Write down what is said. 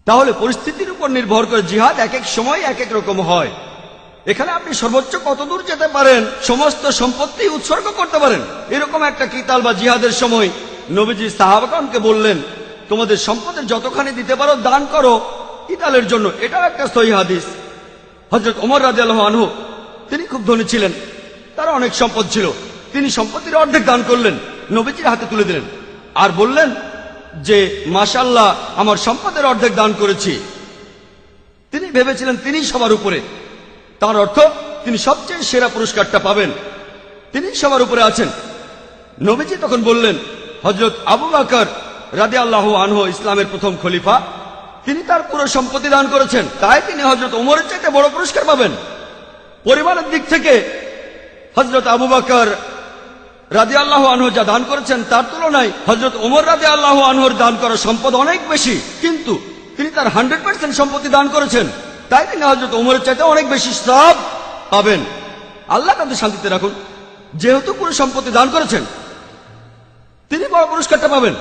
তাহলে পরিস্থিতির উপর নির্ভর করে জিহাদ এক এক সময় এক এক রকম হয়। এখানে আপনি সর্বোচ্চ কতদূর যেতে পারেন, সমস্ত সম্পত্তি উৎসর্গ করতে পারেন, এরকম একটা কিতাল বা জিহাদের সময় নবীজি সাহাবাগণকে বললেন, তোমাদের সম্পদের যতখানি দিতে পারো দান করো কিতালের জন্য। এটাও একটা সহিহ হাদিস। হযরত ওমর রাদিয়াল্লাহু আনহু, তিনি খুব ধনী ছিলেন, তার অনেক সম্পদ ছিল। তিনি সম্পত্তির অর্ধেক দান করলেন, নবীজির হাতে তুলে দিলেন আর বললেন যে মাশাআল্লাহ, আমার সম্পদের অর্ধেক দান করেছি। তিনি ভেবেছিলেন তিনি সবার উপরে, তার অর্থ তিনি সবচেয়ে সেরা পুরস্কারটা পাবেন, তিনি সবার উপরে আছেন। নবীজি তখন বললেন, হযরত আবু বকর রাদিয়াল্লাহু আনহু ইসলামের প্রথম খলিফা, তিনি তার পুরো সম্পত্তি দান করেছেন, তাই তিনি হযরত ওমরের চাইতে বড় পুরস্কার পাবেন। পরিমাণের দিক থেকে হযরত আবু বকর রাদিয়াল্লাহু আনহু যা দান করেছেন তার তুলনায় হযরত ওমর রাদিয়াল্লাহু আনহুর দান করা সম্পদ অনেক বেশি, কিন্তু তিনি তার 100% সম্পত্তি দান করেছেন, তাই তিনি হযরত ওমরের চাইতে অনেক বেশি সওয়াব পাবেন। আল্লাহ তাদের শান্তিতে রাখুন। যেহেতু পুরো সম্পত্তি দান করেছেন, তিনি বড় পুরস্কারটা পাবেন।